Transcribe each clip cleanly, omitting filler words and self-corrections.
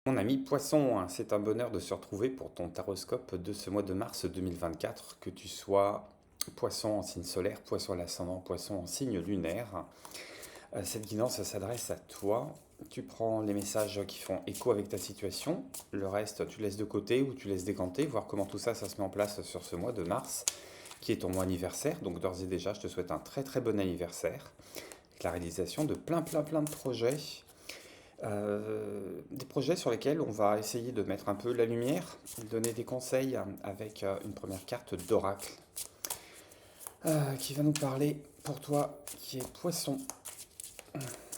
Mon ami Poisson, hein, c'est un bonheur de se retrouver pour ton taroscope de ce mois de mars 2024, que tu sois Poisson en signe solaire, Poisson à l'ascendant, Poisson en signe lunaire. Cette guidance s'adresse à toi. Tu prends les messages qui font écho avec ta situation, le reste tu laisses de côté ou tu laisses décanter, voir comment tout ça, ça se met en place sur ce mois de mars, qui est ton mois anniversaire. Donc d'ores et déjà, je te souhaite un très très bon anniversaire, avec la réalisation de plein de projets. Des projets sur lesquels on va essayer de mettre un peu la lumière, donner des conseils avec une première carte d'oracle qui va nous parler pour toi qui est Poisson.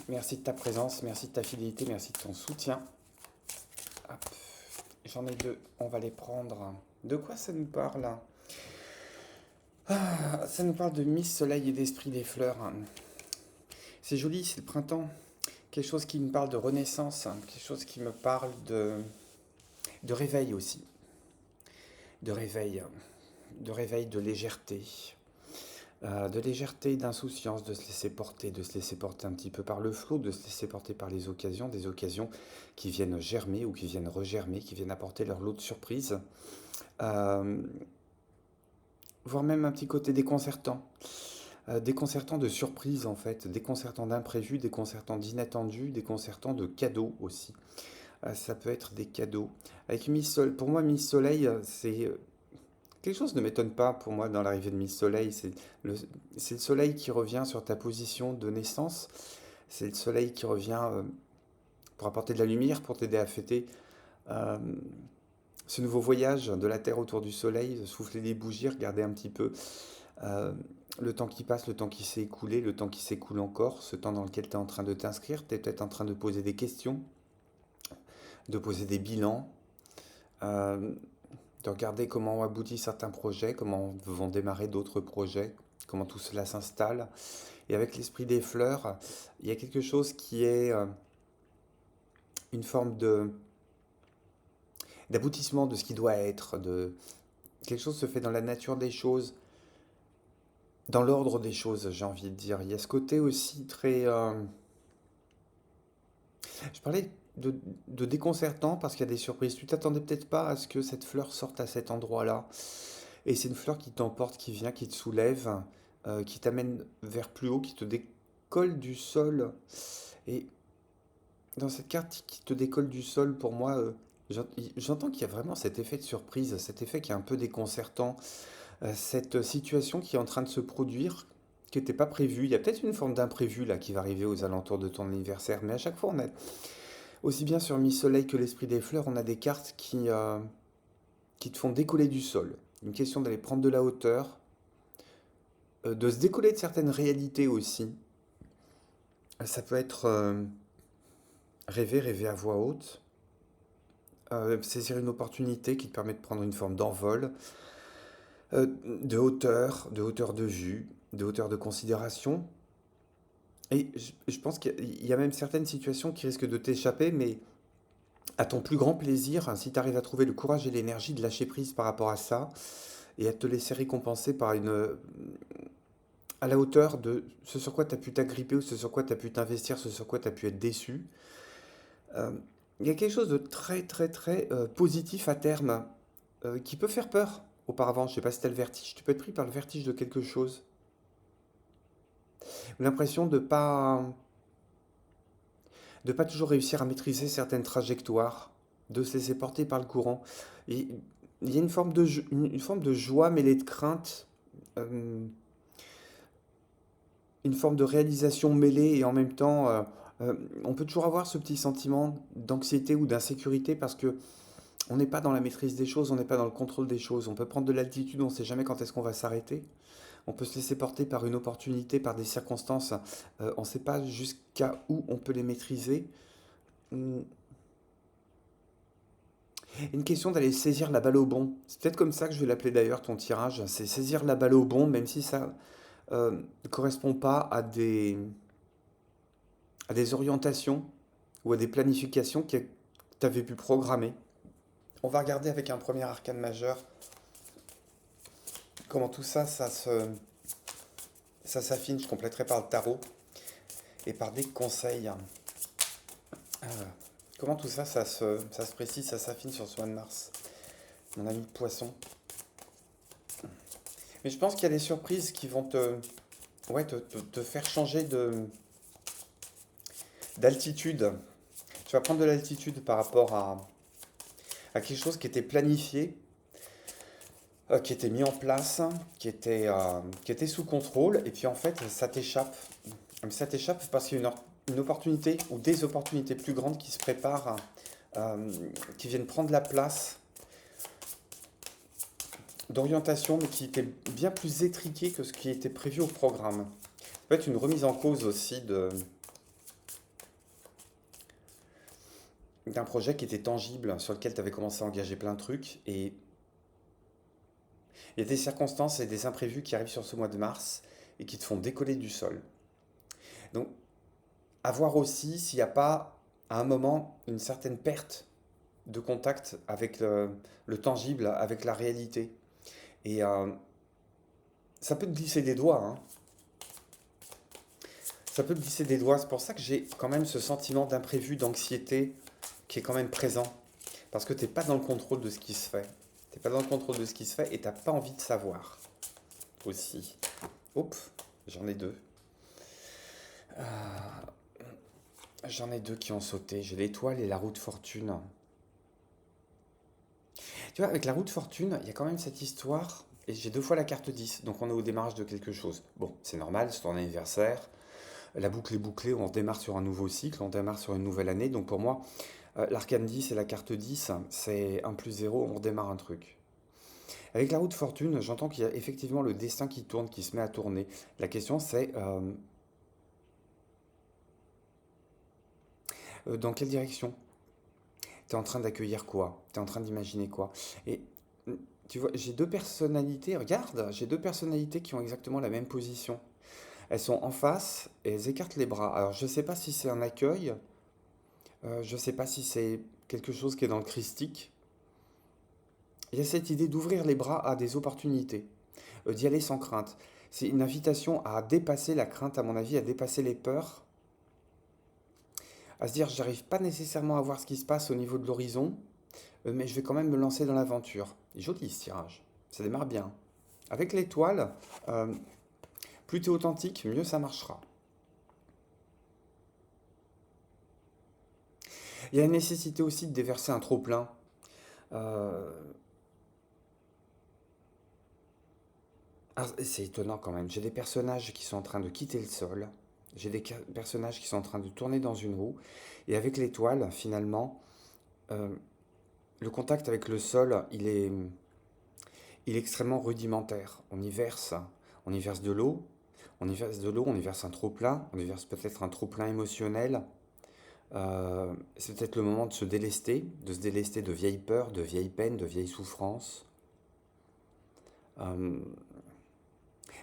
Merci de ta présence, merci de ta fidélité, merci de ton soutien. Hop. J'en ai deux, on va les prendre. De quoi ça nous parle? Ça nous parle de Miss Soleil et d'Esprit des Fleurs. C'est joli, c'est le printemps. Quelque chose qui me parle de renaissance, quelque chose qui me parle de réveil aussi. De réveil, de réveil, de légèreté, d'insouciance, de se laisser porter un petit peu par le flot, de se laisser porter par les occasions, des occasions qui viennent germer ou qui viennent regermer, qui viennent apporter leur lot de surprises, euh, voire même un petit côté déconcertant. Déconcertant de surprises en fait, déconcertant d'imprévus, déconcertant d'inattendus, déconcertant de cadeaux aussi. Ça peut être des cadeaux. Avec Miss Soleil, pour moi Miss Soleil, c'est quelque chose ne m'étonne pas pour moi dans l'arrivée de Miss Soleil. Le, c'est le soleil qui revient sur ta position de naissance. C'est le soleil qui revient pour apporter de la lumière, pour t'aider à fêter euh, ce nouveau voyage de la Terre autour du soleil, souffler des bougies, regarder un petit peu euh, le temps qui passe, le temps qui s'est écoulé, le temps qui s'écoule encore, ce temps dans lequel tu es en train de t'inscrire. Tu es peut-être en train de poser des questions, de poser des bilans. euh, de regarder comment ont abouti certains projets, comment vont démarrer d'autres projets, comment tout cela s'installe. Et avec l'esprit des fleurs, il y a quelque chose qui est une forme de d'aboutissement de ce qui doit être, de quelque chose se fait dans la nature des choses, dans l'ordre des choses, j'ai envie de dire. Il y a ce côté aussi très je parlais de déconcertant parce qu'il y a des surprises. Tu t'attendais peut-être pas à ce que cette fleur sorte à cet endroit-là. Et c'est une fleur qui t'emporte, qui vient, qui te soulève, qui t'amène vers plus haut, qui te décolle du sol. Et dans cette carte qui te décolle du sol, pour moi, j'entends qu'il y a vraiment cet effet de surprise, cet effet qui est un peu déconcertant, cette situation qui est en train de se produire, qui n'était pas prévue. Il y a peut-être une forme d'imprévu là qui va arriver aux alentours de ton anniversaire, mais à chaque fois, on a, aussi bien sur Mi-Soleil que l'Esprit des Fleurs, on a des cartes qui te font décoller du sol. Une question d'aller prendre de la hauteur, de se décoller de certaines réalités aussi. Ça peut être rêver à voix haute, saisir une opportunité qui te permet de prendre une forme d'envol, de hauteur de vue, de hauteur de considération. Et je pense qu'il y a même certaines situations qui risquent de t'échapper, mais à ton plus grand plaisir, hein, si tu arrives à trouver le courage et l'énergie de lâcher prise par rapport à ça, et à te laisser récompenser par à la hauteur de ce sur quoi tu as pu t'agripper ou ce sur quoi tu as pu t'investir, ce sur quoi tu as pu être déçu. Euh, il y a quelque chose de très positif à terme qui peut faire peur. Auparavant, je ne sais pas si tu as le vertige, tu peux être pris par le vertige de quelque chose. L'impression de pas toujours réussir à maîtriser certaines trajectoires, de se laisser porter par le courant. Et il y a une forme une forme de joie mêlée de crainte, euh, une forme de réalisation mêlée et en même temps, on peut toujours avoir ce petit sentiment d'anxiété ou d'insécurité parce que on n'est pas dans la maîtrise des choses, on n'est pas dans le contrôle des choses. On peut prendre de l'altitude, on ne sait jamais quand est-ce qu'on va s'arrêter. On peut se laisser porter par une opportunité, par des circonstances. On ne sait pas jusqu'à où on peut les maîtriser. Hum, Une question d'aller saisir la balle au bon. C'est peut-être comme ça que je vais l'appeler d'ailleurs ton tirage. C'est saisir la balle au bon, même si ça ne correspond pas à des orientations ou à des planifications que tu avais pu programmer. On va regarder avec un premier arcane majeur comment tout ça, ça s'affine. Je compléterai par le tarot et par des conseils. Euh, comment tout ça, ça se précise, ça s'affine sur ce mois de mars, mon ami Poisson. Mais je pense qu'il y a des surprises qui vont ouais, te faire changer d'altitude. Tu vas prendre de l'altitude par rapport à quelque chose qui était planifié, qui était mis en place, qui était sous contrôle, et puis en fait, ça t'échappe. Mais ça t'échappe parce qu'il y a une opportunité ou des opportunités plus grandes qui se préparent, euh, qui viennent prendre la place d'orientation, mais qui était bien plus étriquée que ce qui était prévu au programme. Ça peut être une remise en cause aussi d'un projet qui était tangible, sur lequel tu avais commencé à engager plein de trucs, et il y a des circonstances et des imprévus qui arrivent sur ce mois de mars et qui te font décoller du sol. Donc, à voir aussi s'il n'y a pas, à un moment, une certaine perte de contact avec le tangible, avec la réalité. Et ça peut te glisser des doigts, hein. Ça peut te glisser des doigts. C'est pour ça que j'ai quand même ce sentiment d'imprévu, d'anxiété qui est quand même présent. Parce que tu n'es pas dans le contrôle de ce qui se fait. Tu n'es pas dans le contrôle de ce qui se fait et tu n'as pas envie de savoir aussi. Oups, j'en ai deux. J'en ai deux qui ont sauté. J'ai l'étoile et la roue de fortune. Tu vois, avec la roue de fortune, il y a quand même cette histoire. Et j'ai deux fois la carte 10, donc on est au démarrage de quelque chose. Bon, c'est normal, c'est ton anniversaire. La boucle est bouclée, on démarre sur un nouveau cycle, on démarre sur une nouvelle année. Donc pour moi, l'arcane 10 et la carte 10, c'est un plus zéro, on redémarre un truc. Avec la roue de fortune, j'entends qu'il y a effectivement le destin qui tourne, qui se met à tourner. La question c'est dans quelle direction? Tu es en train d'accueillir quoi? Tu es en train d'imaginer quoi? Et tu vois, j'ai deux personnalités, regarde, j'ai deux personnalités qui ont exactement la même position. Elles sont en face et elles écartent les bras. Alors je ne sais pas si c'est un accueil, je ne sais pas si c'est quelque chose qui est dans le christique. Il y a cette idée d'ouvrir les bras à des opportunités, d'y aller sans crainte. C'est une invitation à dépasser la crainte, à mon avis, à dépasser les peurs, à se dire j'arrive pas nécessairement à voir ce qui se passe au niveau de l'horizon, mais je vais quand même me lancer dans l'aventure. Joli ce tirage, ça démarre bien. Avec l'étoile, euh, plus tu es authentique, mieux ça marchera. Il y a une nécessité aussi de déverser un trop-plein. Euh, c'est étonnant quand même. J'ai des personnages qui sont en train de quitter le sol. J'ai des personnages qui sont en train de tourner dans une roue. Et avec l'étoile, finalement, euh, le contact avec le sol, il est extrêmement rudimentaire. On y verse de l'eau, on y verse de l'eau, on y verse un trop-plein, on y verse peut-être un trop-plein émotionnel. C'est peut-être le moment de se délester de vieilles peurs, de vieilles peines, de vieilles souffrances. Euh,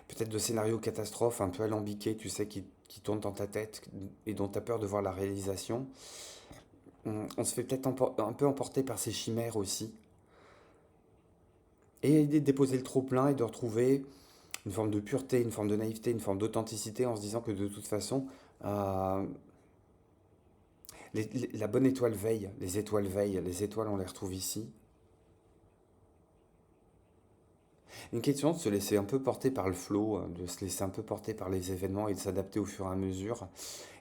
Peut-être de scénarios catastrophes un peu alambiqués, tu sais, qui tournent dans ta tête et dont tu as peur de voir la réalisation. On se fait peut-être un peu emporter par ces chimères aussi. Et l'idée de déposer le trop-plein et de retrouver une forme de pureté, une forme de naïveté, une forme d'authenticité en se disant que de toute façon, euh, la bonne étoile veille, les étoiles veillent, les étoiles on les retrouve ici. Une question de se laisser un peu porter par le flot, de se laisser un peu porter par les événements et de s'adapter au fur et à mesure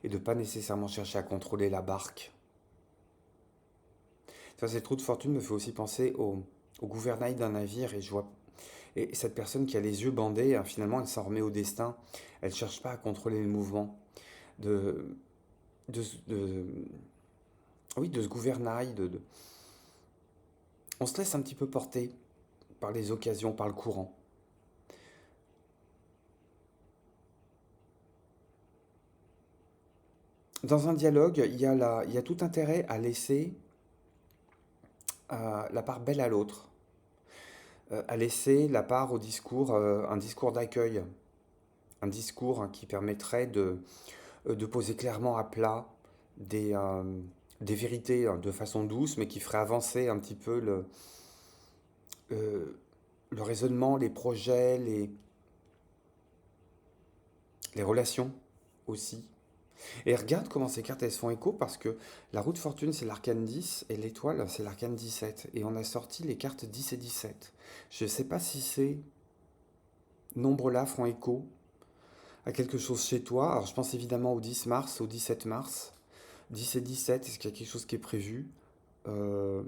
et de pas nécessairement chercher à contrôler la barque. Ça, cette roue de fortune me fait aussi penser au gouvernail d'un navire et je vois et cette personne qui a les yeux bandés, hein, finalement, elle s'en remet au destin. Elle ne cherche pas à contrôler le mouvement de, de, de- oui, de ce gouvernail. On se laisse un petit peu porter par les occasions, par le courant. Dans un dialogue, il y a tout intérêt à laisser la part belle à l'autre, à laisser la part au discours, un discours d'accueil, un discours, hein, qui permettrait de poser clairement à plat des, euh, des vérités, hein, de façon douce, mais qui ferait avancer un petit peu euh, le raisonnement, les projets, les relations aussi. Et regarde comment ces cartes elles se font écho parce que la roue de fortune c'est l'arcane 10 et l'étoile c'est l'arcane 17. Et on a sorti les cartes 10 et 17. Je ne sais pas si ces nombres-là font écho à quelque chose chez toi. Alors je pense évidemment au 10 mars, au 17 mars. 10 et 17, est-ce qu'il y a quelque chose qui est prévu? Euh,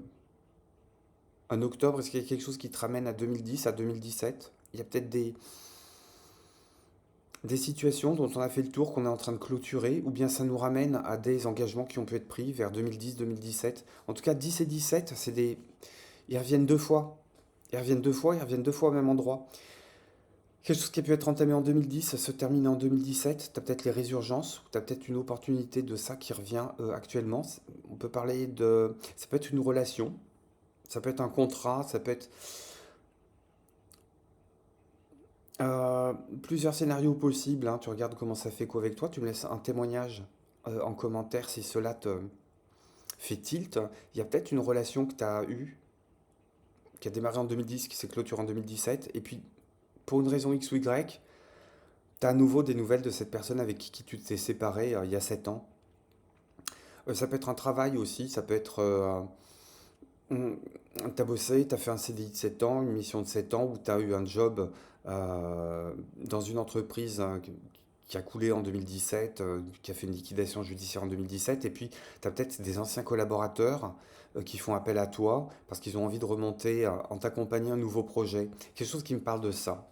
un octobre, est-ce qu'il y a quelque chose qui te ramène à 2010, à 2017? Il y a peut-être des situations dont on a fait le tour, qu'on est en train de clôturer, ou bien ça nous ramène à des engagements qui ont pu être pris vers 2010-2017. En tout cas, 10 et 17, c'est des... Ils reviennent deux fois. Ils reviennent deux fois au même endroit. Quelque chose qui a pu être entamé en 2010 se termine en 2017. Tu as peut-être les résurgences, ou tu as peut-être une opportunité de ça qui revient actuellement. On peut parler de... Ça peut être une relation, ça peut être un contrat, ça peut être euh, plusieurs scénarios possibles, hein. Tu regardes comment ça fait quoi avec toi. Tu me laisses un témoignage en commentaire si cela te fait tilt. Il y a peut-être une relation que tu as eue, qui a démarré en 2010, qui s'est clôturée en 2017. Et puis, pour une raison X ou Y, tu as à nouveau des nouvelles de cette personne avec qui tu t'es séparé il y a 7 ans. Ça peut être un travail aussi, ça peut être... t'as bossé, t'as fait un CDI de 7 ans, une mission de 7 ans, ou t'as eu un job dans une entreprise qui a coulé en 2017, qui a fait une liquidation judiciaire en 2017, et puis t'as peut-être des anciens collaborateurs qui font appel à toi parce qu'ils ont envie de remonter en t'accompagnant un nouveau projet. Quelque chose qui me parle de ça.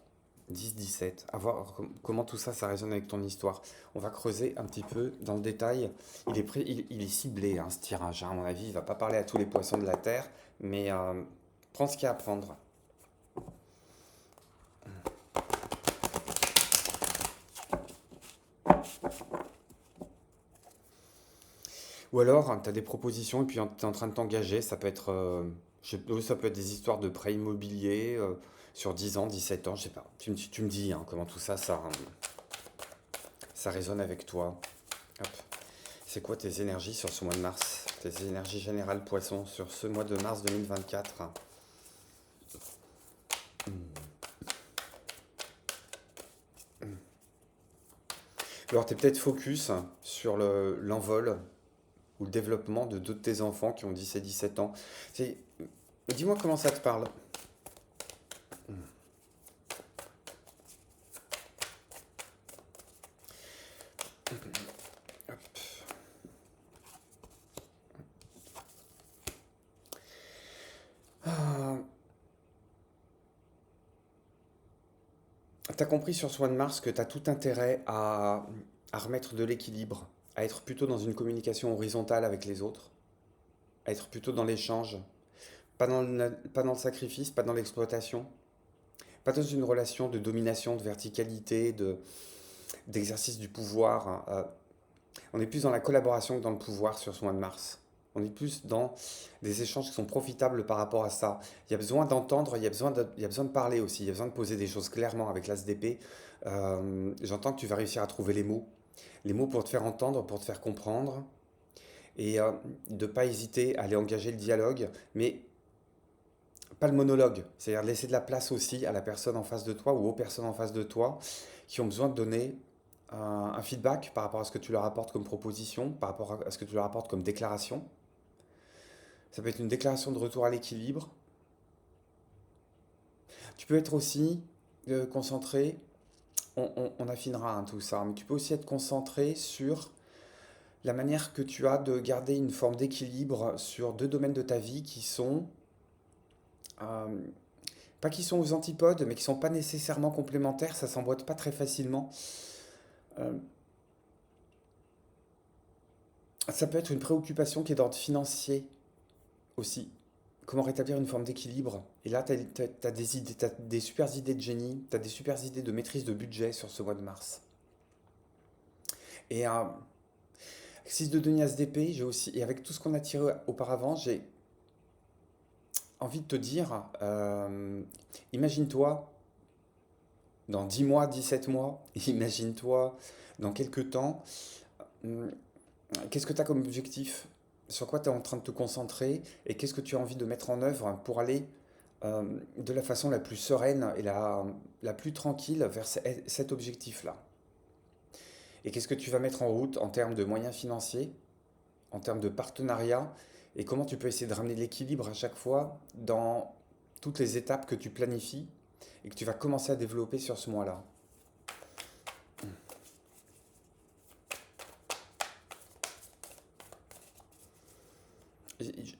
10-17, à voir comment tout ça, ça résonne avec ton histoire. On va creuser un petit peu dans le détail. Il est ciblé, hein, ce tirage, hein, à mon avis. Il ne va pas parler à tous les poissons de la Terre, mais prends ce qu'il y a à prendre. Ou alors, tu as des propositions et puis tu es en train de t'engager. Ça peut être, ça peut être des histoires de prêt immobilier sur 10 ans, 17 ans, je sais pas. Tu me dis hein, comment tout ça, ça résonne avec toi. Hop. C'est quoi tes énergies sur ce mois de mars? Tes énergies générales poisson sur ce mois de mars 2024. Alors, tu es peut-être focus sur l'envol ou le développement de deux de tes enfants qui ont 10 et 17 ans. C'est- Dis-moi comment ça te parle. Ah, t'as compris sur ce mois de mars que tu as tout intérêt à remettre de l'équilibre, à être plutôt dans une communication horizontale avec les autres, à être plutôt dans l'échange, pas dans le sacrifice, pas dans l'exploitation, pas dans une relation de domination, de verticalité, d'exercice du pouvoir, hein. On est plus dans la collaboration que dans le pouvoir sur ce mois de mars. On est plus dans des échanges qui sont profitables par rapport à ça. Il y a besoin d'entendre, il y a besoin de parler aussi, il y a besoin de poser des choses clairement avec l'as d'épée. J'entends que tu vas réussir à trouver les mots pour te faire entendre, pour te faire comprendre, et de ne pas hésiter à aller engager le dialogue, mais pas le monologue. C'est-à-dire laisser de la place aussi à la personne en face de toi ou aux personnes en face de toi qui ont besoin de donner un feedback par rapport à ce que tu leur apportes comme proposition, par rapport à ce que tu leur apportes comme déclaration. Ça peut être une déclaration de retour à l'équilibre. Tu peux être aussi concentré, on affinera hein, tout ça, mais tu peux aussi être concentré sur la manière que tu as de garder une forme d'équilibre sur deux domaines de ta vie qui sont, euh, pas qui sont aux antipodes, mais qui sont pas nécessairement complémentaires, ça s'emboîte pas très facilement. Euh, Ça peut être une préoccupation qui est d'ordre financier aussi. Comment rétablir une forme d'équilibre. Et là, tu as des idées, t'as des super idées de génie, tu as des super idées de maîtrise de budget sur ce mois de mars. Et 6 de Denis d'épée, j'ai aussi, et avec tout ce qu'on a tiré auparavant, j'ai envie de te dire, imagine-toi dans 10 mois, 17 mois, imagine-toi dans quelques temps, hum, qu'est-ce que tu as comme objectif? Sur quoi tu es en train de te concentrer? Et qu'est-ce que tu as envie de mettre en œuvre pour aller de la façon la plus sereine et la plus tranquille vers cet objectif-là? Et qu'est-ce que tu vas mettre en route en termes de moyens financiers, en termes de partenariat, et comment tu peux essayer de ramener de l'équilibre à chaque fois dans toutes les étapes que tu planifies et que tu vas commencer à développer sur ce mois-là.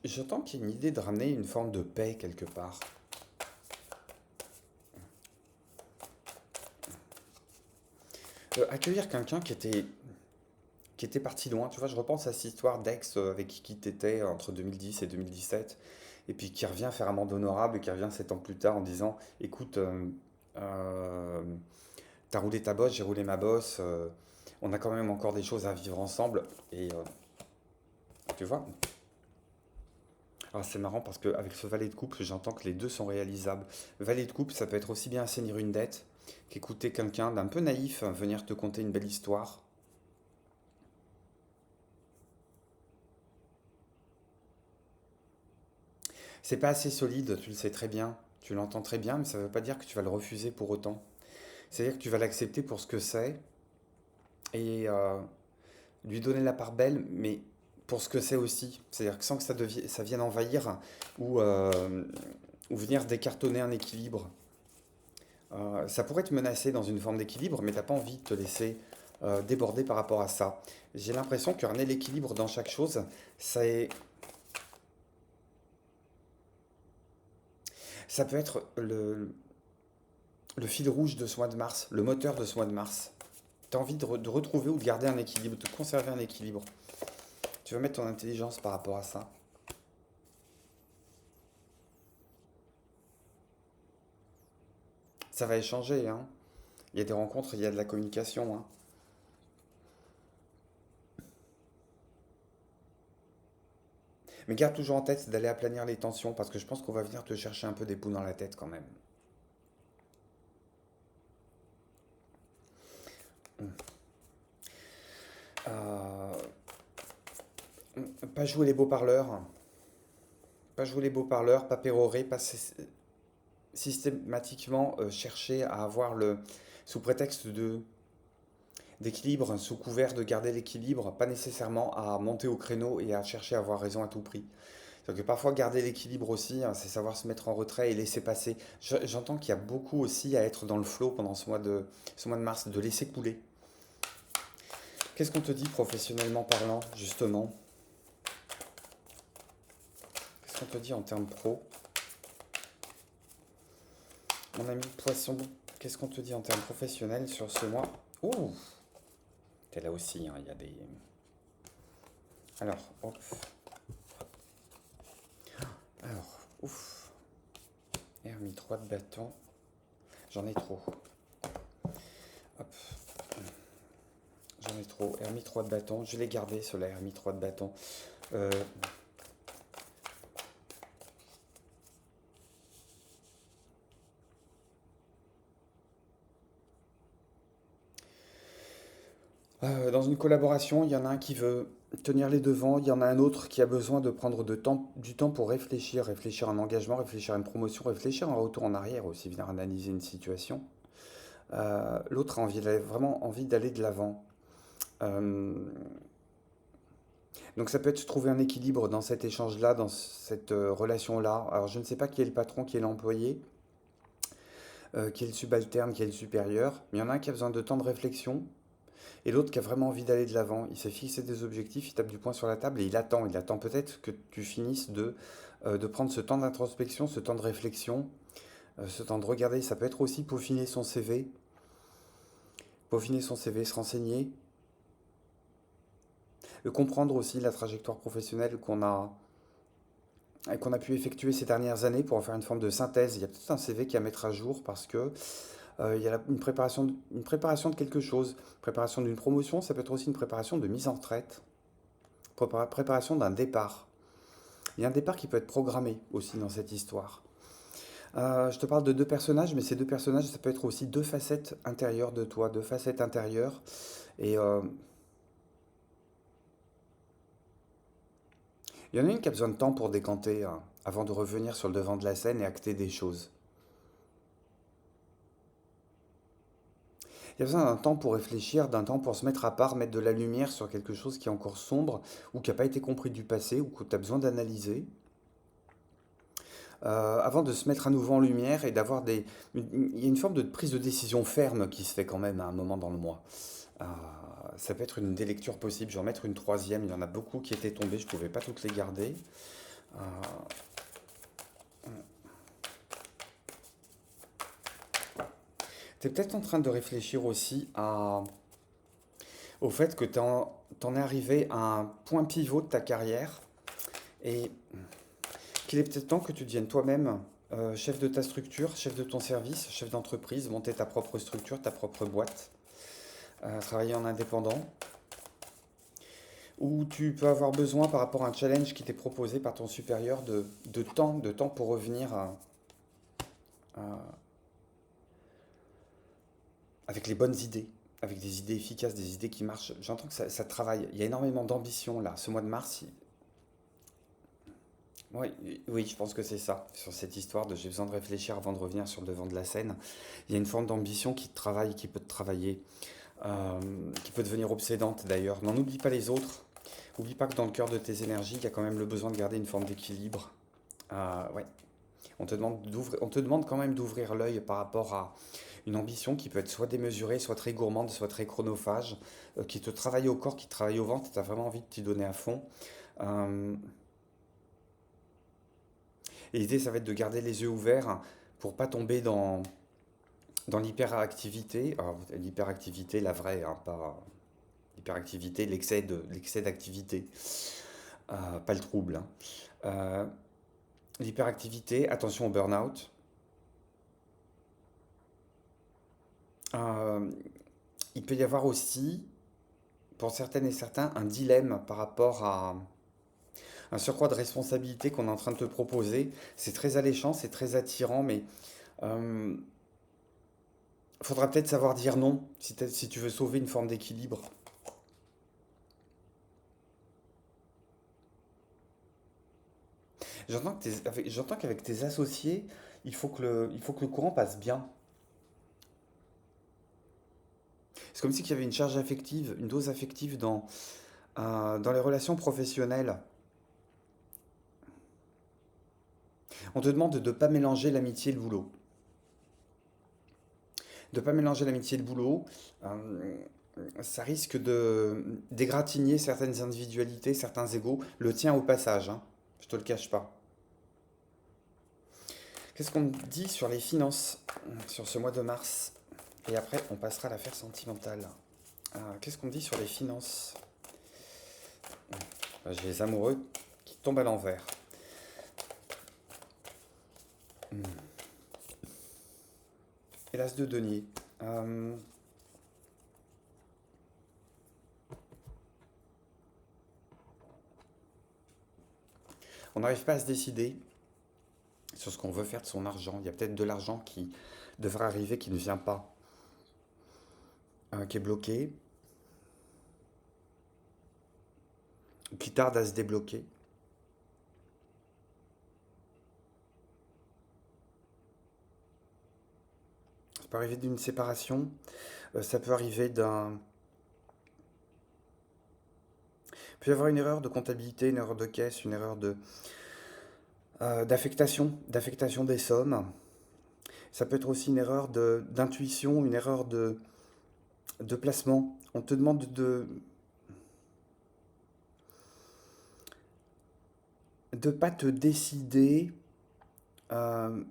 J'entends qu'il y a une idée de ramener une forme de paix quelque part. Accueillir quelqu'un qui était parti loin. Tu vois, je repense à cette histoire d'ex avec qui tu étais entre 2010 et 2017, et puis qui revient faire amende honorable, et qui revient 7 ans plus tard en disant, écoute, euh, t'as roulé ta bosse, j'ai roulé ma bosse, on a quand même encore des choses à vivre ensemble. Et tu vois, alors c'est marrant parce qu'avec ce valet de coupe, j'entends que les deux sont réalisables. Valet de coupe, ça peut être aussi bien assainir une dette qu'écouter quelqu'un d'un peu naïf venir te conter une belle histoire. C'est pas assez solide, tu le sais très bien, tu l'entends très bien, mais ça veut pas dire que tu vas le refuser pour autant. C'est-à-dire que tu vas l'accepter pour ce que c'est et lui donner la part belle, mais pour ce que c'est aussi. C'est-à-dire que sans que ça vienne envahir ou venir décartonner un équilibre. Ça pourrait te menacer dans une forme d'équilibre, mais t'as pas envie de te laisser déborder par rapport à ça. J'ai l'impression qu'il y a un équilibre dans chaque chose. Ça, ça peut être le fil rouge de ce mois de mars, le moteur de ce mois de mars. Tu as envie de retrouver ou de garder un équilibre, de conserver un équilibre. Tu vas mettre ton intelligence par rapport à ça. Ça va échanger, hein. Il y a des rencontres, il y a de la communication, hein. Mais garde toujours en tête d'aller aplanir les tensions parce que je pense qu'on va venir te chercher un peu des poux dans la tête quand même. Euh, pas jouer les beaux parleurs, pas jouer les beaux parleurs, pas pérorer, pas systématiquement chercher à avoir sous prétexte d'équilibre, sous couvert de garder l'équilibre, pas nécessairement à monter au créneau et à chercher à avoir raison à tout prix. Donc que parfois garder l'équilibre aussi, hein, c'est savoir se mettre en retrait et laisser passer. J'entends qu'il y a beaucoup aussi à être dans le flow pendant ce mois de mars, de laisser couler. Qu'est-ce qu'on te dit professionnellement parlant, justement? Qu'est-ce qu'on te dit en termes pro? Mon ami poisson, qu'est-ce qu'on te dit en termes professionnels sur ce mois? Ouh, t'es là aussi, hein, il y a des... Alors, hop. Alors, ouf. Hermie 3 de bâton. J'en ai trop. Hop. J'en ai trop. Hermie 3 de bâton. Je l'ai gardé, cela, Hermie 3 de bâton. Euh, dans une collaboration, il y en a un qui veut tenir les devants, il y en a un autre qui a besoin de prendre du temps pour réfléchir, réfléchir à un engagement, réfléchir à une promotion, réfléchir à un retour en arrière aussi, venir analyser une situation. L'autre a vraiment envie d'aller de l'avant. Euh, donc ça peut être trouver un équilibre dans cet échange-là, dans cette relation-là. Alors je ne sais pas qui est le patron, qui est l'employé, qui est le subalterne, qui est le supérieur, mais il y en a un qui a besoin de temps de réflexion et l'autre qui a vraiment envie d'aller de l'avant. Il s'est fixé des objectifs, il tape du poing sur la table et il attend peut-être que tu finisses de prendre ce temps d'introspection, ce temps de réflexion, ce temps de regarder. Ça peut être aussi peaufiner son CV, se renseigner, comprendre aussi la trajectoire professionnelle qu'on a pu effectuer ces dernières années pour en faire une forme de synthèse. Il y a peut-être un CV qui à mettre à jour parce que il y a une préparation de quelque chose, préparation d'une promotion, ça peut être aussi une préparation de mise en retraite, préparation d'un départ. Il y a un départ qui peut être programmé aussi dans cette histoire. Je te parle de deux personnages, mais ces deux personnages, ça peut être aussi deux facettes intérieures de toi, deux facettes intérieures. Et il y en a une qui a besoin de temps pour décanter hein, avant de revenir sur le devant de la scène et acter des choses. Il Il y a besoin d'un temps pour réfléchir, d'un temps pour se mettre à part, mettre de la lumière sur quelque chose qui est encore sombre ou qui n'a pas été compris du passé ou que tu as besoin d'analyser. Avant de se mettre à nouveau en lumière et d'avoir il y a une forme de prise de décision ferme qui se fait quand même à un moment dans le mois. Euh, Ça peut être une des lectures possibles. Je vais en mettre une troisième. Il y en a beaucoup qui étaient tombées. Je ne pouvais pas toutes les garder. Euh, Tu es peut-être en train de réfléchir aussi au fait que t'en es arrivé à un point pivot de ta carrière et qu'il est peut-être temps que tu deviennes toi-même chef de ta structure, chef de ton service, chef d'entreprise, monter ta propre structure, ta propre boîte, travailler en indépendant, ou tu peux avoir besoin par rapport à un challenge qui t'est proposé par ton supérieur de temps pour revenir à- avec les bonnes idées, avec des idées efficaces, des idées qui marchent. J'entends que ça travaille. Il y a énormément d'ambition là. Ce mois de mars, oui, oui, je pense que c'est ça. Sur cette histoire de j'ai besoin de réfléchir avant de revenir sur le devant de la scène, il y a une forme d'ambition qui te travaille, qui peut te travailler, euh, qui peut devenir obsédante d'ailleurs. N'en oublie pas les autres. Oublie pas que dans le cœur de tes énergies, il y a quand même le besoin de garder une forme d'équilibre. Ouais. On te demande quand même d'ouvrir l'œil par rapport à une ambition qui peut être soit démesurée, soit très gourmande, soit très chronophage, qui te travaille au corps, qui te travaille au ventre, tu as vraiment envie de t'y donner à fond. Euh, et l'idée, ça va être de garder les yeux ouverts pour pas tomber dans l'hyperactivité. Alors, l'hyperactivité, la vraie, hein, pas l'hyperactivité, l'excès d'activité, pas le trouble, hein. Euh, L'hyperactivité, attention au burn-out. Euh, il peut y avoir aussi, pour certaines et certains, un dilemme par rapport à un surcroît de responsabilité qu'on est en train de te proposer. C'est très alléchant, c'est très attirant, mais il faudra peut-être savoir dire non si tu veux sauver une forme d'équilibre. J'entends qu'avec tes associés, il faut que le courant passe bien. C'est comme si il y avait une charge affective, une dose affective dans les relations professionnelles. On te demande de ne pas mélanger l'amitié et le boulot. De ne pas mélanger l'amitié et le boulot, euh, ça risque de d'égratigner certaines individualités, certains égaux. Le tien au passage, hein, je te le cache pas. Qu'est-ce qu'on dit sur les finances sur ce mois de mars? Et après, on passera à l'affaire sentimentale. Qu'est-ce qu'on dit sur les finances? J'ai les amoureux qui tombent à l'envers. Et l'as de denier. Euh, on n'arrive pas à se décider sur ce qu'on veut faire de son argent. Il y a peut-être de l'argent qui devrait arriver, qui ne vient pas, qui est bloqué, qui tarde à se débloquer. Ça peut arriver d'une séparation, ça peut arriver d'un... Il peut y avoir une erreur de comptabilité, une erreur de caisse, une erreur d'affectation des sommes. Ça peut être aussi une erreur d'intuition, une erreur de placement. On te demande de ne pas te décider. euh,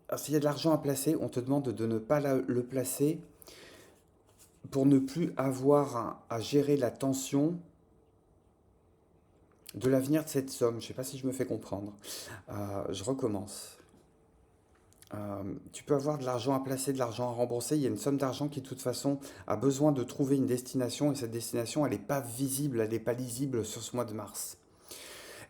alors, s'il y a de l'argent à placer, on te demande de ne pas le placer pour ne plus avoir à gérer la tension de l'avenir de cette somme. Je ne sais pas si je me fais comprendre. Je recommence. Tu peux avoir de l'argent à placer, de l'argent à rembourser. Il y a une somme d'argent qui, de toute façon, a besoin de trouver une destination et cette destination, elle n'est pas visible, elle n'est pas lisible sur ce mois de mars.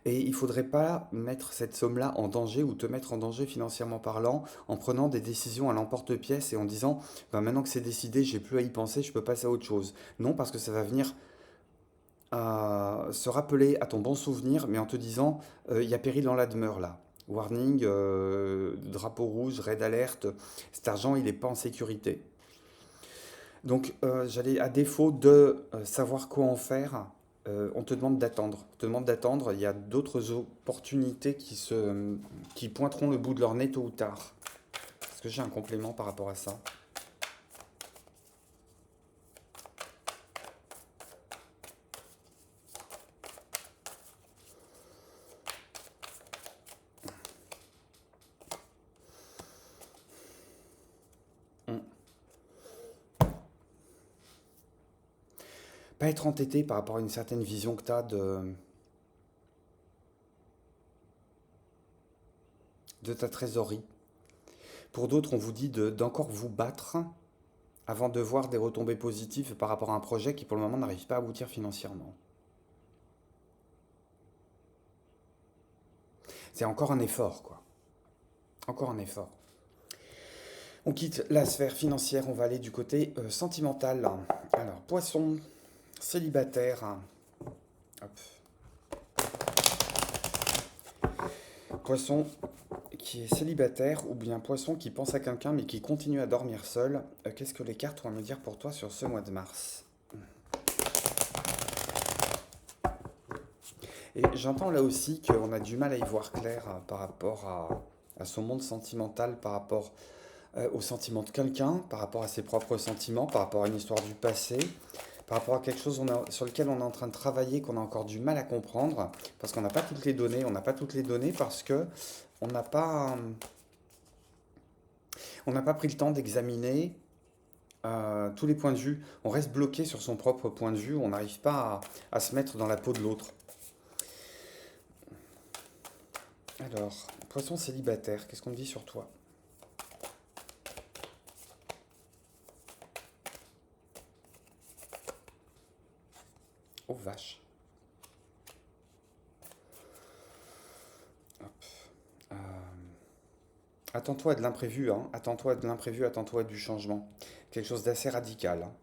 Et il ne faudrait pas mettre cette somme-là en danger ou te mettre en danger financièrement parlant en prenant des décisions à l'emporte-pièce et en disant bah, maintenant que c'est décidé, j'ai plus à y penser, je peux passer à autre chose. Non, parce que ça va venir se rappeler à ton bon souvenir, mais en te disant il y a péril dans la demeure là. Warning, drapeau rouge, red alert, cet argent il n'est pas en sécurité. Donc, j'allais, à défaut de savoir quoi en faire, on te demande d'attendre. On te demande d'attendre. Il y a d'autres opportunités qui pointeront le bout de leur nez tôt ou tard. Est-ce que j'ai un complément par rapport à ça? Hmm. Pas être entêté par rapport à une certaine vision que tu as de ta trésorerie. Pour d'autres, on vous dit d'encore vous battre avant de voir des retombées positives par rapport à un projet qui pour le moment n'arrive pas à aboutir financièrement. C'est encore un effort, quoi. Encore un effort. On quitte la sphère financière, on va aller du côté sentimental. Alors, poisson, célibataire. Hop. Poisson qui est célibataire ou bien poisson qui pense à quelqu'un mais qui continue à dormir seul. Qu'est-ce que les cartes ont à me dire pour toi sur ce mois de mars? Et j'entends là aussi qu'on a du mal à y voir clair par rapport à son monde sentimental, par rapport aux sentiments de quelqu'un, par rapport à ses propres sentiments, par rapport à une histoire du passé, par rapport à quelque chose sur lequel on est en train de travailler, qu'on a encore du mal à comprendre, parce qu'on n'a pas toutes les données, on n'a pas toutes les données parce que on n'a pas, on n'a pas pris le temps d'examiner tous les points de vue. On reste bloqué sur son propre point de vue, on n'arrive pas à se mettre dans la peau de l'autre. Alors, poisson célibataire, qu'est-ce qu'on dit sur toi? Oh vache. Hop. Euh, Attends-toi à de l'imprévu, hein. Attends-toi à de l'imprévu, attends-toi à du changement. Quelque chose d'assez radical, hein.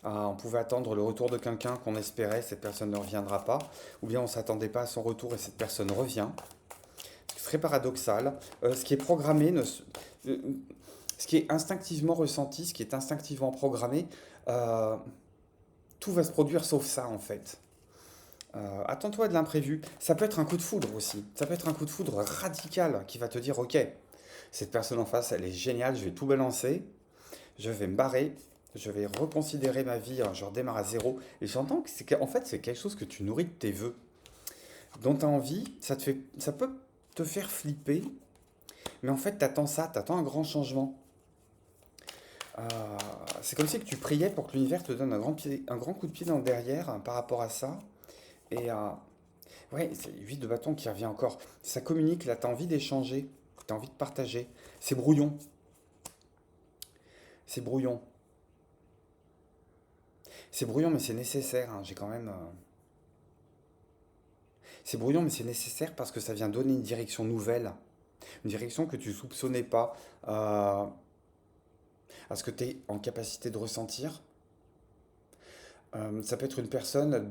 Ah, on pouvait attendre le retour de quelqu'un qu'on espérait, cette personne ne reviendra pas. Ou bien on ne s'attendait pas à son retour et cette personne revient. C'est très paradoxal. Ce qui est programmé, euh, ce qui est instinctivement ressenti, ce qui est instinctivement programmé, euh, tout va se produire sauf ça en fait. Attends-toi à de l'imprévu. Ça peut être un coup de foudre aussi. Ça peut être un coup de foudre radical qui va te dire, ok, cette personne en face, elle est géniale, je vais tout balancer, je vais me barrer, je vais reconsidérer ma vie, hein, je redémarre à zéro. Et j'entends que en fait, c'est quelque chose que tu nourris de tes vœux, dont tu as envie, ça peut te faire flipper, mais en fait, tu attends ça, tu attends un grand changement. Euh, c'est comme si que tu priais pour que l'univers te donne un grand coup de pied dans le derrière par rapport à ça. Et ouais, c'est 8 de bâton qui revient encore. Ça communique, là, tu as envie d'échanger, tu as envie de partager. C'est brouillon, c'est brouillon. C'est brouillon, mais c'est nécessaire, hein, j'ai quand même. C'est brouillon, mais c'est nécessaire parce que ça vient donner une direction nouvelle, une direction que tu soupçonnais pas, à ce que tu es en capacité de ressentir. Ça peut être une personne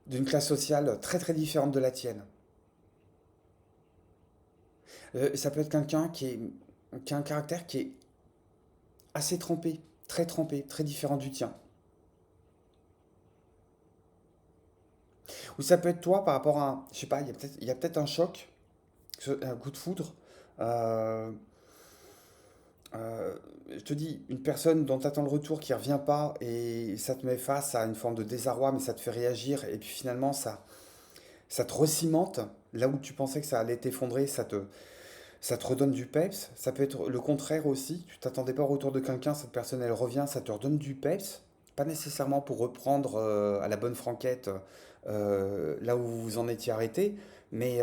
d'une classe sociale très très différente de la tienne. Ça peut être quelqu'un qui a un caractère qui est assez trempé, très différent du tien. Ou ça peut être toi par rapport à, je sais pas, il y a peut-être un choc, un coup de foudre. Euh, je te dis, une personne dont tu attends le retour qui revient pas et ça te met face à une forme de désarroi, mais ça te fait réagir et puis finalement ça te recimente là où tu pensais que ça allait t'effondrer, ça te redonne du peps. Ça peut être le contraire aussi, tu t'attendais pas au retour de quelqu'un, cette personne elle revient, ça te redonne du peps. Pas nécessairement pour reprendre à la bonne franquette là où vous vous en étiez arrêté, mais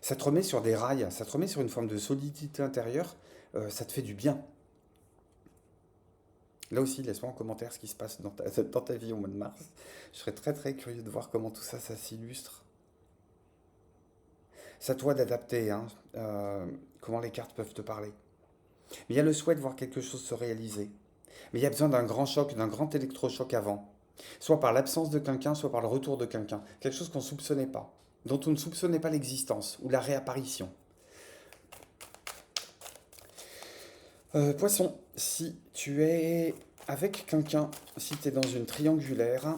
ça te remet sur des rails, ça te remet sur une forme de solidité intérieure, ça te fait du bien. Là aussi, laisse-moi en commentaire ce qui se passe dans ta vie au mois de mars. Je serais très très curieux de voir comment tout ça, ça s'illustre. C'est à toi d'adapter, hein, comment les cartes peuvent te parler. Mais il y a le souhait de voir quelque chose se réaliser. Mais il y a besoin d'un grand choc, d'un grand électrochoc avant. Soit par l'absence de quelqu'un, soit par le retour de quelqu'un. Quelque chose qu'on ne soupçonnait pas, dont on ne soupçonnait pas l'existence ou la réapparition. Poisson, si tu es avec quelqu'un, si tu es dans une triangulaire,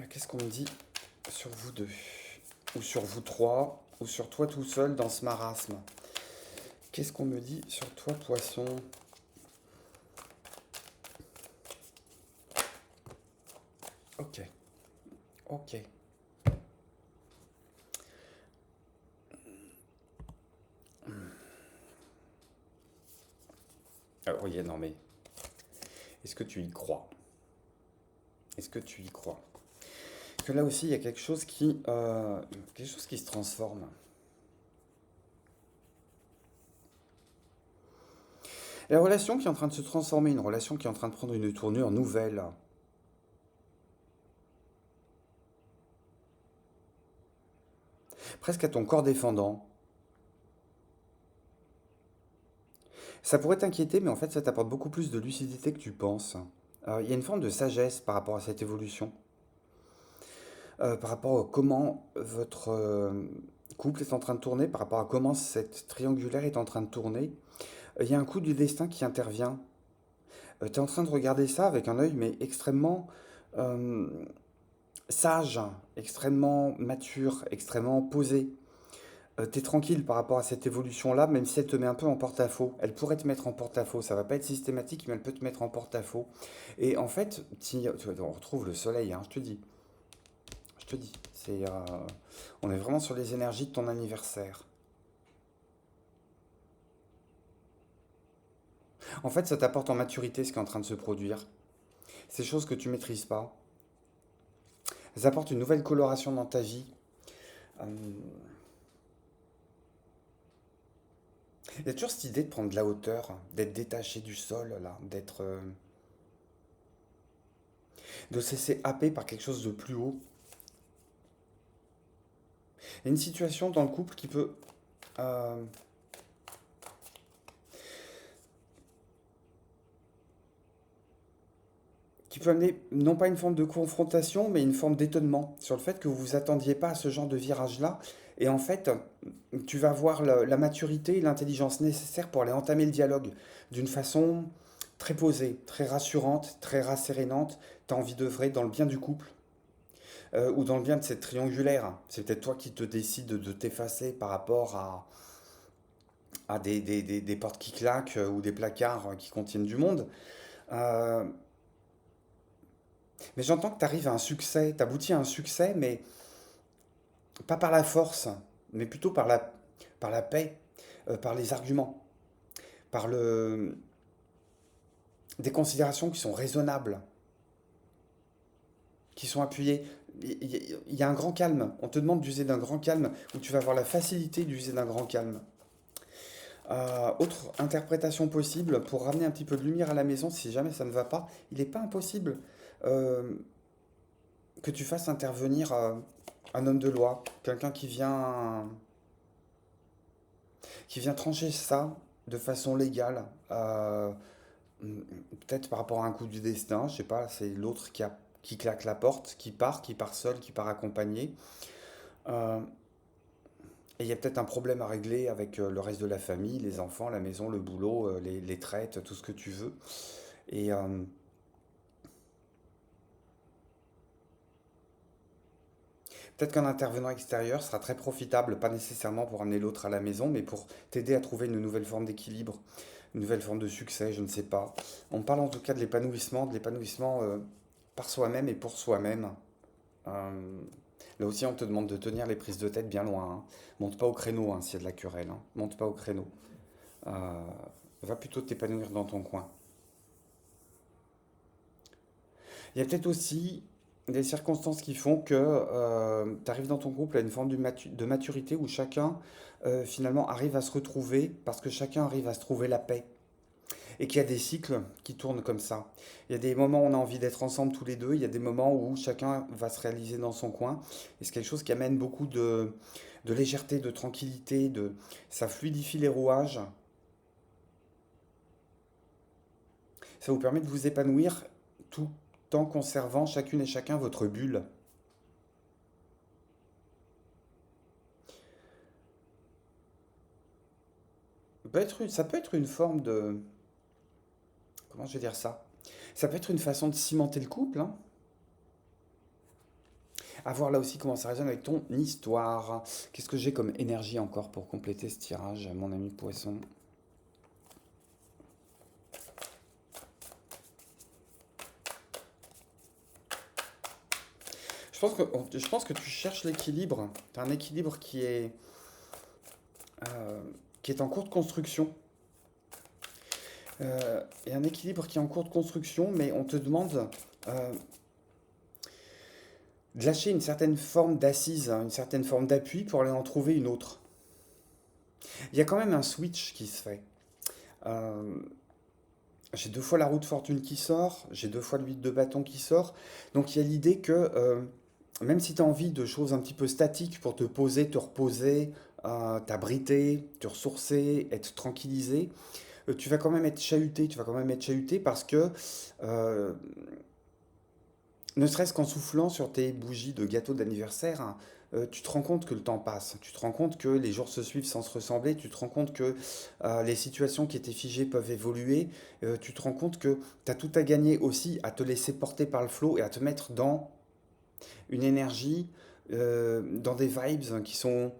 qu'est-ce qu'on me dit sur vous deux? Ou sur vous trois? Ou sur toi tout seul dans ce marasme? Qu'est-ce qu'on me dit sur toi, poisson? Ok, ok. Alors, oui, non mais, est-ce que tu y crois? Est-ce que tu y crois? Que là aussi, il y a quelque chose qui se transforme. La relation qui est en train de se transformer, une relation qui est en train de prendre une tournure nouvelle, presque à ton corps défendant. Ça pourrait t'inquiéter, mais en fait, ça t'apporte beaucoup plus de lucidité que tu penses. Il y a une forme de sagesse par rapport à cette évolution, par rapport à comment votre couple est en train de tourner, par rapport à comment cette triangulaire est en train de tourner. Il y a un coup du destin qui intervient. Tu es en train de regarder ça avec un œil, mais extrêmement euh, sage, extrêmement mature, extrêmement posé. Tu es tranquille par rapport à cette évolution-là, même si elle te met un peu en porte-à-faux. Elle pourrait te mettre en porte-à-faux. Ça va pas être systématique, mais elle peut te mettre en porte-à-faux. Et en fait, on retrouve le soleil, hein, je te dis. Je te dis. On est vraiment sur les énergies de ton anniversaire. En fait, ça t'apporte en maturité ce qui est en train de se produire. Ces choses que tu maîtrises pas. Ça apporte une nouvelle coloration dans ta vie. Euh, Il y a toujours cette idée de prendre de la hauteur, d'être détaché du sol, là, de se laisser happer par quelque chose de plus haut. Il y a une situation dans le couple euh, qui peut amener non pas une forme de confrontation, mais une forme d'étonnement sur le fait que vous vous attendiez pas à ce genre de virage-là. Et en fait, tu vas avoir la maturité et l'intelligence nécessaires pour aller entamer le dialogue d'une façon très posée, très rassurante, très rassérénante. Tu as envie d'œuvrer dans le bien du couple ou dans le bien de cette triangulaire. C'est peut-être toi qui te décides de t'effacer par rapport à des portes qui claquent ou des placards qui contiennent du monde. Euh, mais j'entends que tu arrives à un succès, tu aboutis à un succès, mais pas par la force, mais plutôt par la paix, par les arguments, par des considérations qui sont raisonnables, qui sont appuyées. Il y a un grand calme. On te demande d'user d'un grand calme, où tu vas avoir la facilité d'user d'un grand calme. Autre interprétation possible, pour ramener un petit peu de lumière à la maison, si jamais ça ne va pas, il n'est pas impossible euh, que tu fasses intervenir un homme de loi, quelqu'un qui vient trancher ça de façon légale, peut-être par rapport à un coup du destin, je sais pas, c'est l'autre qui claque la porte, qui part seul, qui part accompagné. Euh, et il y a peut-être un problème à régler avec le reste de la famille, les enfants, la maison, le boulot, les traites, tout ce que tu veux. Et peut-être qu'un intervenant extérieur sera très profitable, pas nécessairement pour amener l'autre à la maison, mais pour t'aider à trouver une nouvelle forme d'équilibre, une nouvelle forme de succès, je ne sais pas. On parle en tout cas de l'épanouissement par soi-même et pour soi-même. Euh, Là aussi, on te demande de tenir les prises de tête bien loin, hein. Monte pas au créneau hein, s'il y a de la querelle, hein. Monte pas au créneau. Euh, Va plutôt t'épanouir dans ton coin. Il y a peut-être aussi des circonstances qui font que tu arrives dans ton couple à une forme de maturité où chacun finalement arrive à se retrouver parce que chacun arrive à se trouver la paix. Et qu'il y a des cycles qui tournent comme ça. Il y a des moments où on a envie d'être ensemble tous les deux, il y a des moments où chacun va se réaliser dans son coin. Et c'est quelque chose qui amène beaucoup de légèreté, de tranquillité, ça fluidifie les rouages. Ça vous permet de vous épanouir tout en conservant chacune et chacun votre bulle. ça peut être une forme de... Comment je vais dire ça? Ça peut être une façon de cimenter le couple, hein. À voir là aussi comment ça résonne avec ton histoire. Qu'est-ce que j'ai comme énergie encore pour compléter ce tirage, mon ami Poisson? Je pense que tu cherches l'équilibre. Tu as un équilibre euh, qui est en cours de construction. Et un équilibre qui est en cours de construction, mais on te demande euh, de lâcher une certaine forme d'assise, hein, une certaine forme d'appui pour aller en trouver une autre. Il y a quand même un switch qui se fait. Euh, j'ai deux fois la roue de fortune qui sort, j'ai deux fois le 8 de bâton qui sort. Donc il y a l'idée que même si tu as envie de choses un petit peu statiques pour te poser, te reposer, t'abriter, te ressourcer, être tranquillisé, tu vas quand même être chahuté, tu vas quand même être chahuté parce que euh, ne serait-ce qu'en soufflant sur tes bougies de gâteau d'anniversaire, hein, tu te rends compte que le temps passe, tu te rends compte que les jours se suivent sans se ressembler, tu te rends compte que les situations qui étaient figées peuvent évoluer, tu te rends compte que tu as tout à gagner aussi à te laisser porter par le flot et à te mettre dans une énergie, dans des vibes qui sont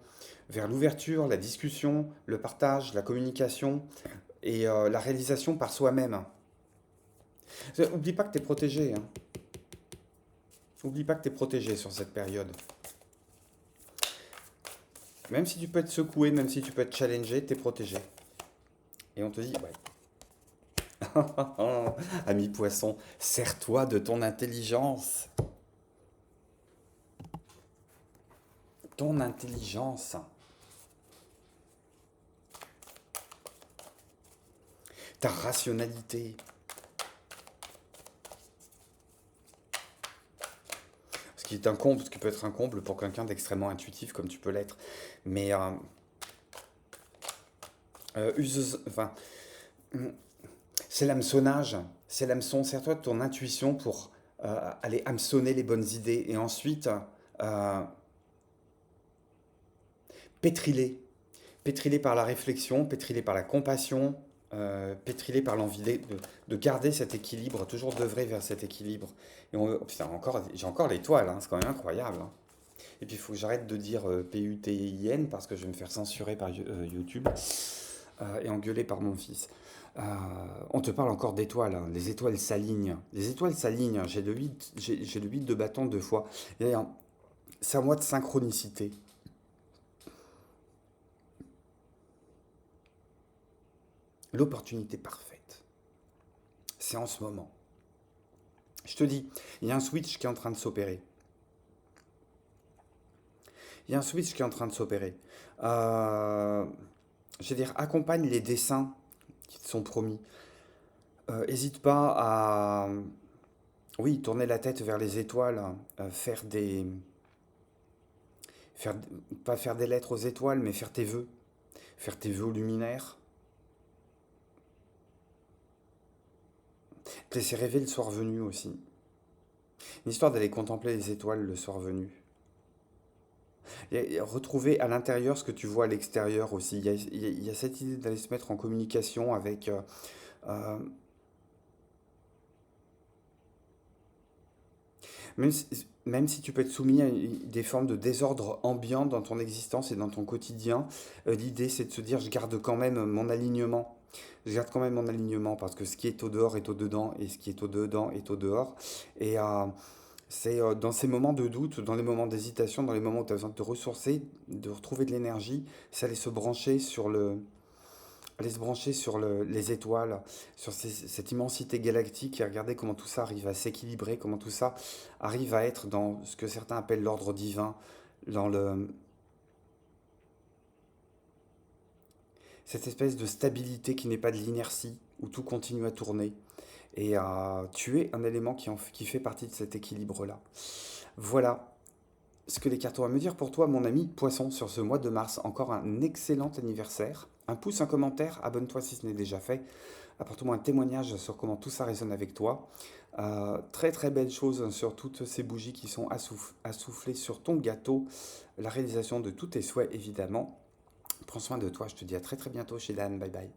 vers l'ouverture, la discussion, le partage, la communication et la réalisation par soi-même. Oublie pas que tu es protégé, hein. Oublie pas que tu es protégé sur cette période. Même si tu peux être secoué, même si tu peux être challengé, tu es protégé. Et on te dit, ouais. Ami poisson, sers-toi de ton intelligence. Ton intelligence. Ta rationalité. Ce qui est un comble, ce qui peut être un comble pour quelqu'un d'extrêmement intuitif comme tu peux l'être. Mais enfin, c'est l'hameçonnage, c'est l'hameçon. Sers-toi de ton intuition pour aller hameçonner les bonnes idées et ensuite euh, pétriler. Pétrilé par la réflexion, pétrilé par la compassion, pétrilé par l'envie de garder cet équilibre, toujours d'œuvrer vers cet équilibre. Et oh, putain, j'ai encore l'étoile, hein, c'est quand même incroyable, hein. Et puis il faut que j'arrête de dire PUTIN parce que je vais me faire censurer par YouTube et engueuler par mon fils. Euh, on te parle encore d'étoiles, hein. Les étoiles s'alignent. Les étoiles s'alignent. J'ai le 8 de bâton deux fois. C'est à moi de synchronicité. L'opportunité parfaite, c'est en ce moment. Je te dis, il y a un switch qui est en train de s'opérer. Il y a un switch qui est en train de s'opérer. Euh, je veux dire, accompagne les dessins qui te sont promis. Hésite pas à, oui, tourner la tête vers les étoiles, faire faire, pas faire des lettres aux étoiles, mais faire tes vœux luminaires, te laisser rêver le soir venu aussi. Une histoire d'aller contempler les étoiles le soir venu. Et retrouver à l'intérieur ce que tu vois à l'extérieur aussi. Il y a cette idée d'aller se mettre en communication avec... euh, même si tu peux être soumis à des formes de désordre ambiant dans ton existence et dans ton quotidien, l'idée c'est de se dire je garde quand même mon alignement. Je garde quand même mon alignement parce que ce qui est au dehors est au dedans et ce qui est au dedans est au dehors. Et c'est dans ces moments de doute, dans les moments d'hésitation, dans les moments où tu as besoin de te ressourcer, de retrouver de l'énergie, c'est aller se brancher sur les étoiles, sur cette immensité galactique et regarder comment tout ça arrive à s'équilibrer, comment tout ça arrive à être dans ce que certains appellent l'ordre divin, dans cette espèce de stabilité qui n'est pas de l'inertie, où tout continue à tourner. Et tu es un élément qui fait partie de cet équilibre-là. Voilà ce que les cartes ont à me dire pour toi, mon ami Poisson, sur ce mois de mars. Encore un excellent anniversaire. Un pouce, un commentaire, abonne-toi si ce n'est déjà fait. Apporte-moi un témoignage sur comment tout ça résonne avec toi. Très très belle chose sur toutes ces bougies qui sont à souffler sur ton gâteau. La réalisation de tous tes souhaits, évidemment. Prends soin de toi, je te dis à très très bientôt chez Dan, bye bye.